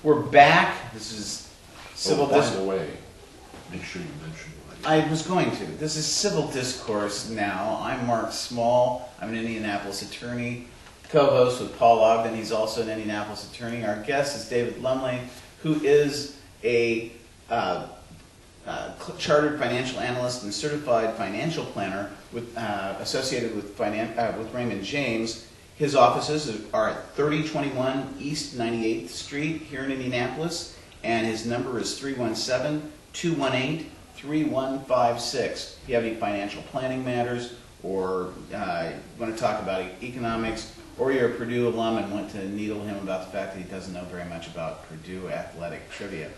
We're back. This is civil by the way, make sure you mention what I was going to. This is Civil Discourse Now. I'm Mark Small. I'm an Indianapolis attorney, co-host with Paul Ogden. He's also an Indianapolis attorney. Our guest is David Lumley, who is a chartered financial analyst and certified financial planner associated with Raymond James. His offices are at 3021 East 98th Street here in Indianapolis, and his number is 317-218-3156. If you have any financial planning matters, or want to talk about economics, or you're a Purdue alum and want to needle him about the fact that he doesn't know very much about Purdue athletic trivia.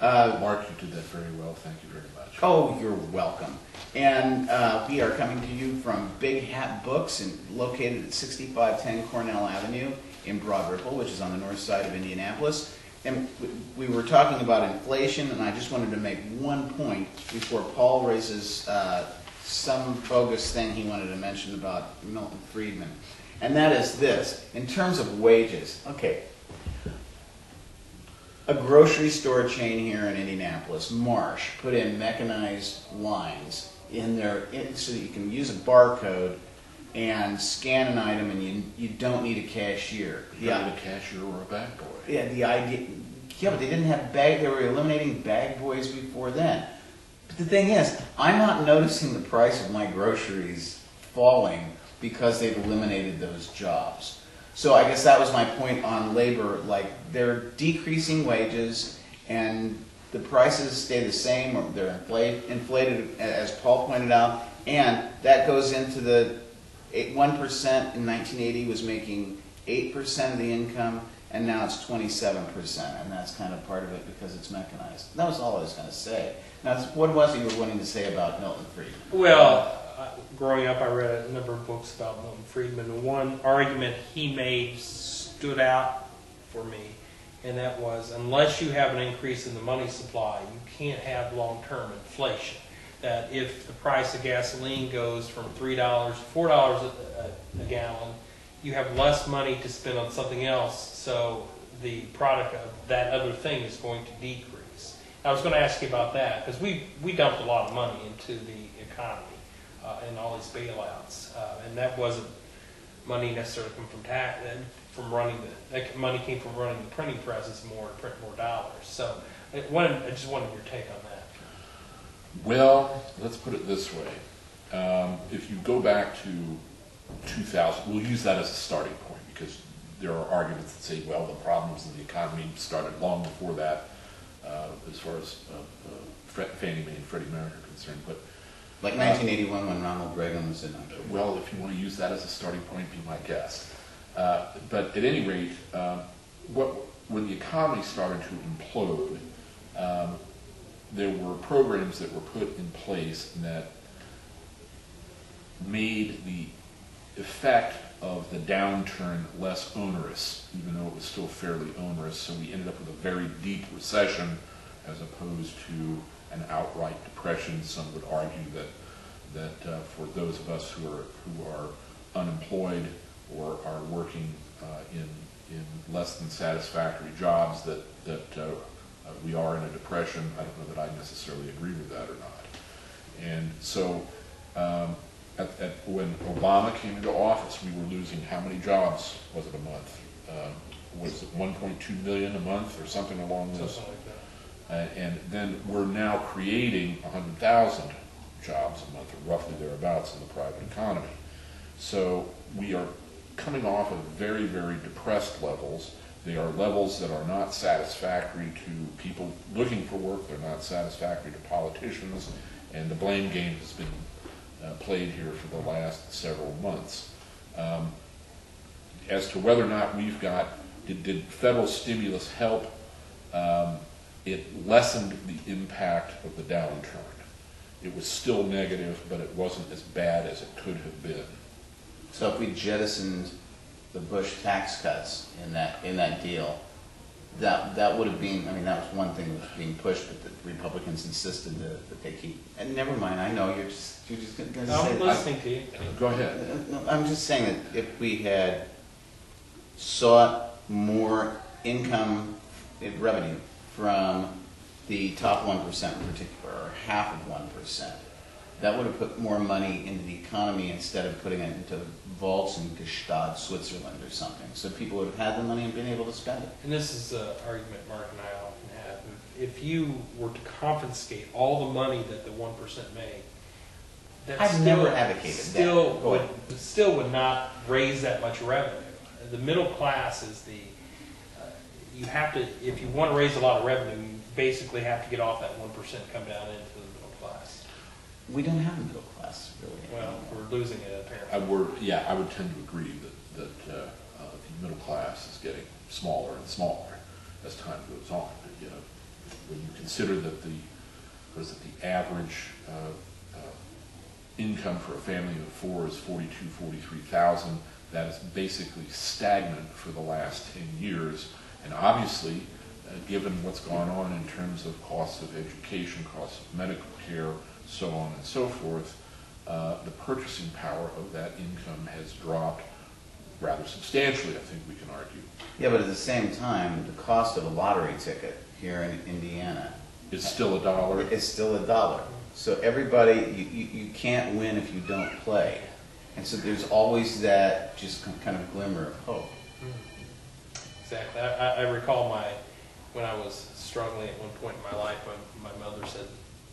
Mark, you did that very well. Thank you very much. Oh, you're welcome. And we are coming to you from Big Hat Books, located at 6510 Cornell Avenue in Broad Ripple, which is on the north side of Indianapolis. And we were talking about inflation, and I just wanted to make one point before Paul raises some bogus thing he wanted to mention about Milton Friedman. And that is this, in terms of wages. Okay. A grocery store chain here in Indianapolis, Marsh, put in mechanized lines in there so that you can use a barcode and scan an item, and you don't need a cashier. You don't need a cashier or a bag boy. Yeah, the idea. Yeah, but they didn't have bag. They were eliminating bag boys before then. But the thing is, I'm not noticing the price of my groceries falling because they've eliminated those jobs. So I guess that was my point on labor. Like, they're decreasing wages, and the prices stay the same, or they're inflated, as Paul pointed out, and that goes into the 1% in 1980 was making 8% of the income, and now it's 27%, and that's kind of part of it because it's mechanized. And that was all I was going to say. Now, what was it you were wanting to say about Milton Friedman? Well, growing up, I read a number of books about Milton Friedman. One argument he made stood out for me, and that was, unless you have an increase in the money supply, you can't have long-term inflation. That if the price of gasoline goes from $3 to $4 a gallon, you have less money to spend on something else, so the product of that other thing is going to decrease. I was going to ask you about that, because we dumped a lot of money into the economy. And all these bailouts, and that wasn't money necessarily come from running that money came from running the printing presses more to print more dollars. So I just wanted your take on that. Well, let's put it this way. If you go back to 2000, we'll use that as a starting point, because there are arguments that say, well, the problems in the economy started long before that, as far as Fannie Mae and Freddie Mac are concerned. But like 1981 when Ronald Reagan was in. Well, if you want to use that as a starting point, be my guest. But at any rate, when the economy started to implode, there were programs that were put in place that made the effect of the downturn less onerous, even though it was still fairly onerous. So we ended up with a very deep recession as opposed to an outright depression. Some would argue that for those of us who are unemployed or are working in less than satisfactory jobs, that we are in a depression. I don't know that I necessarily agree with that or not. And so when Obama came into office, we were losing how many jobs was it a month? Was it 1.2 million a month or something along those? Something like that. And then we're now creating 100,000 jobs a month, or roughly thereabouts, in the private economy. So we are coming off of very, very depressed levels. They are levels that are not satisfactory to people looking for work. They're not satisfactory to politicians, and the blame game has been played here for the last several months. As to whether or not we've got, did federal stimulus help? It lessened the impact of the downturn. It was still negative, but it wasn't as bad as it could have been. So if we jettisoned the Bush tax cuts in that deal, that would have been, I mean, that was one thing that was being pushed, but the Republicans insisted that they keep. And never mind, I know you're just going to say. I'm listening to you. Go ahead. I'm just saying that if we had sought more income in revenue from the top 1% in particular, or half of 1%, that would have put more money into the economy instead of putting it into vaults in Gstaad, Switzerland or something. So people would have had the money and been able to spend it. And this is an argument Mark and I often have. If you were to confiscate all the money that the 1% made, that I've never advocated that. Still would not raise that much revenue. The middle class is the, you have to, if you want to raise a lot of revenue, you basically have to get off that 1%, come down into the middle class. We don't have a middle class, really. Well, we're losing it apparently. I would tend to agree that the middle class is getting smaller and smaller as time goes on. You know, when you consider that the average income for a family of 4 is 43,000, that is basically stagnant for the last 10 years. And obviously, given what's gone on in terms of costs of education, costs of medical care, so on and so forth, the purchasing power of that income has dropped rather substantially, I think we can argue. Yeah, but at the same time, the cost of a lottery ticket here in Indiana It's still $1. is still $1. So everybody, you can't win if you don't play. And so there's always that just kind of glimmer of hope. Exactly. I recall when I was struggling at one point in my life, my mother said,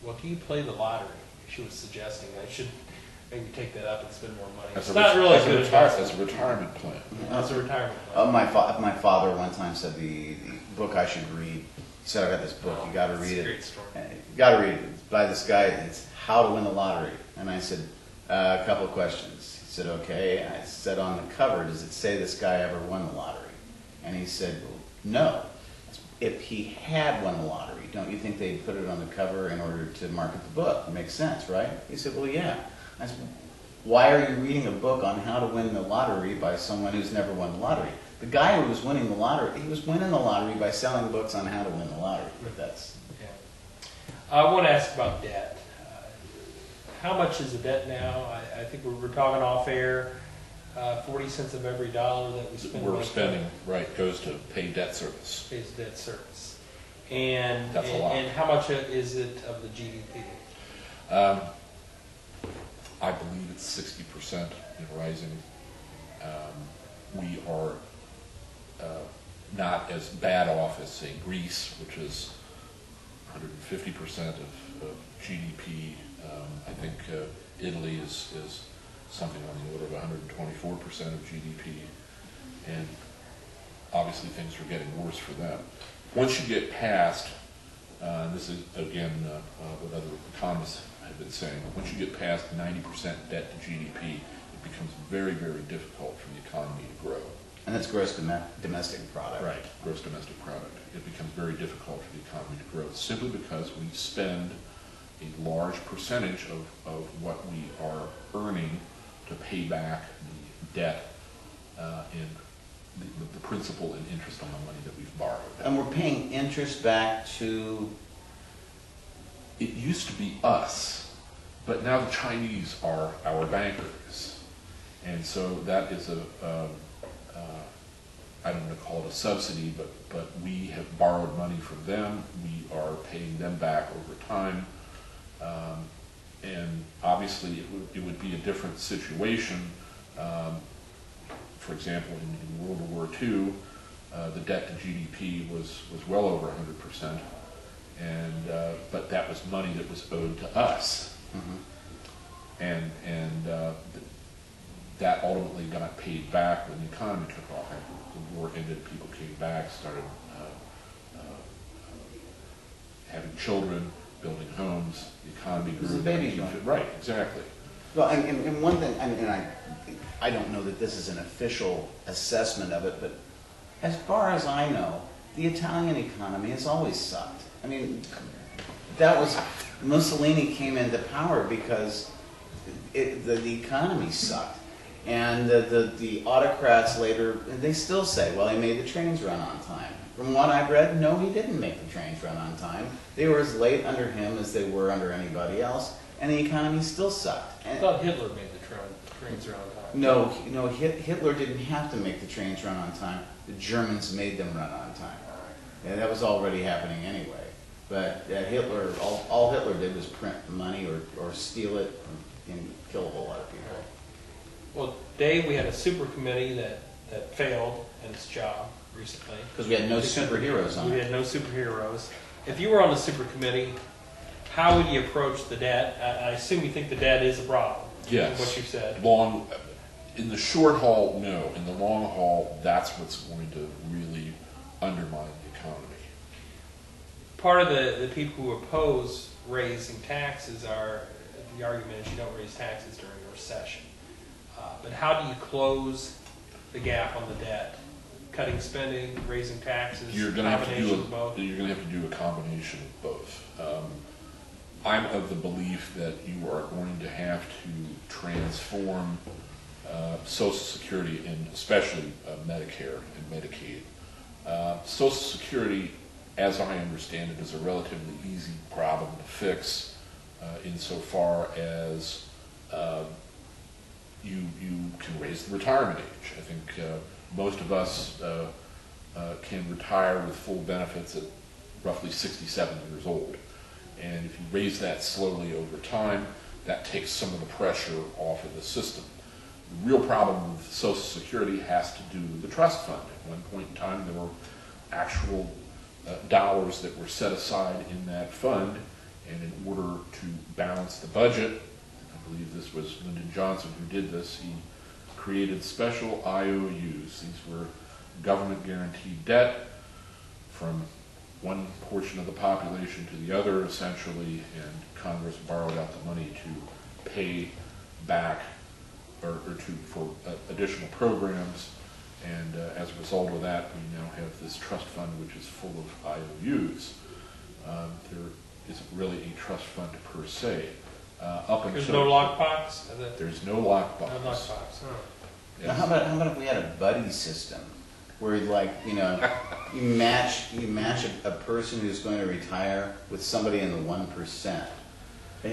well, do you play the lottery? She was suggesting I should maybe take that up and spend more money. It's not really good advice. As a retirement plan. As a retirement plan. My father one time said the book I should read. He said, I got this book, you got to read it. Great story. You got to read it. It's by this guy. It's How to Win the Lottery. And I said, a couple of questions. He said, okay. I said, on the cover, does it say this guy ever won the lottery? And he said, well, no. If he had won the lottery, don't you think they'd put it on the cover in order to market the book? It makes sense, right? He said, well, yeah. I said, why are you reading a book on how to win the lottery by someone who's never won the lottery? The guy who was winning the lottery, he was winning the lottery by selling books on how to win the lottery. But that's... Yeah. I want to ask about debt. How much is the debt now? I think we're talking off air. 40 cents of every dollar that we spend. We're spending, right, goes to pay debt service. Pays debt service. And, That's a lot. And how much is it of the GDP? I believe it's 60% and rising. We are not as bad off as, say, Greece, which is 150% of GDP. I think Italy is something on the order of 124% of GDP. And obviously things are getting worse for them. Once you get past, and this is again what other economists have been saying, once you get past 90% debt to GDP, it becomes very, very difficult for the economy to grow. And that's gross domestic product. Right, gross domestic product. It becomes very difficult for the economy to grow simply because we spend a large percentage of what we are earning to pay back the debt and the principal and interest on the money that we've borrowed. And we're paying interest back to... It used to be us, but now the Chinese are our bankers. And so that is I don't want to call it a subsidy, but we have borrowed money from them. We are paying them back over time. And obviously it would be a different situation. For example, in World War II, the debt to GDP was well over 100%, but that was money that was owed to us. Mm-hmm. And that ultimately got paid back when the economy took off. The war ended, people came back, started having children, building homes, the economy grew. It was a baby boom. Right, exactly. Well, and one thing, I don't know that this is an official assessment of it, but as far as I know, the Italian economy has always sucked. I mean, that was, Mussolini came into power because the economy sucked. And the autocrats later, they still say, well, he made the trains run on time. From what I've read, no, he didn't make the trains run on time. They were as late under him as they were under anybody else, and the economy still sucked. I thought Hitler made the trains run on time. No, Hitler didn't have to make the trains run on time. The Germans made them run on time. And that was already happening anyway. But Hitler, all Hitler did was print money or steal it and kill a whole lot of people. Well, Dave, we had a super committee that failed in its job recently. Because we had no superheroes on We it. had no superheroes. If you were on the super committee, how would you approach the debt? I assume you think the debt is a problem. Yes. What you said. In the short haul, no. In the long haul, that's what's going to really undermine the economy. Part of the people who oppose raising taxes are, the argument is you don't raise taxes during a recession. But how do you close the gap on the debt? Cutting spending, raising taxes, You're going to have to combination of both? you're going to have to do a combination of both. I'm of the belief that you are going to have to transform Social Security and especially Medicare and Medicaid. Social Security, as I understand it, is a relatively easy problem to fix insofar as you can raise the retirement age. I think most of us can retire with full benefits at roughly 67 years old. And if you raise that slowly over time, that takes some of the pressure off of the system. The real problem with Social Security has to do with the trust fund. At one point in time, there were actual dollars that were set aside in that fund, and in order to balance the budget, I believe this was Lyndon Johnson who did this, he created special IOUs. These were government guaranteed debt from one portion of the population to the other, essentially, and Congress borrowed out the money to pay back for additional programs, and as a result of that, we now have this trust fund which is full of IOUs. There isn't really a trust fund per se. There's no lockbox? There's no lockbox. No lockbox, huh. Now, how about if we had a buddy system where, like, you match a person who's going to retire with somebody in the 1%,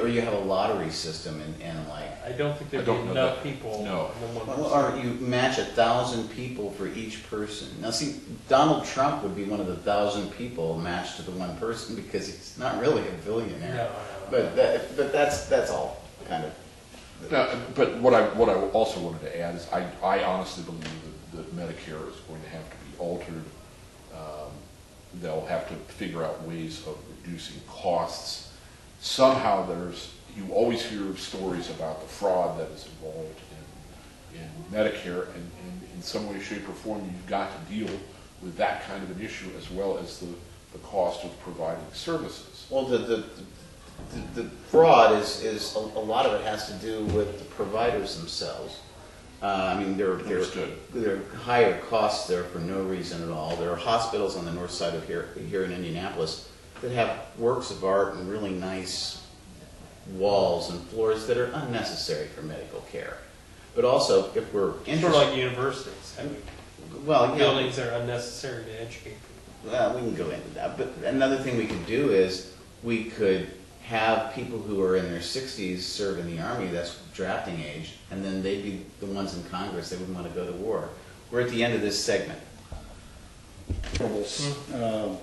or you have a lottery system and like. I don't think there'd be enough people. No. Or you match 1,000 people for each person. Now, see, Donald Trump would be one of the 1,000 people matched to the one person because he's not really a billionaire. No. But that's all kind of. Now, but what I also wanted to add is I honestly believe that Medicare is going to have to be altered. They'll have to figure out ways of reducing costs. Somehow you always hear of stories about the fraud that is involved in Medicare, and in some way, shape, or form, you've got to deal with that kind of an issue as well as the cost of providing services. Well, the fraud is a lot of it has to do with the providers themselves. I mean, there are higher costs there for no reason at all. There are hospitals on the north side of here in Indianapolis that have works of art and really nice walls and floors that are unnecessary for medical care. But also, if we're interested, Sort of like universities. I mean, well, buildings are unnecessary to educate people. Well, we can go into that. But another thing we could do is we could have people who are in their 60s serve in the Army, that's drafting age, and then they'd be the ones in Congress that wouldn't want to go to war. We're at the end of this segment.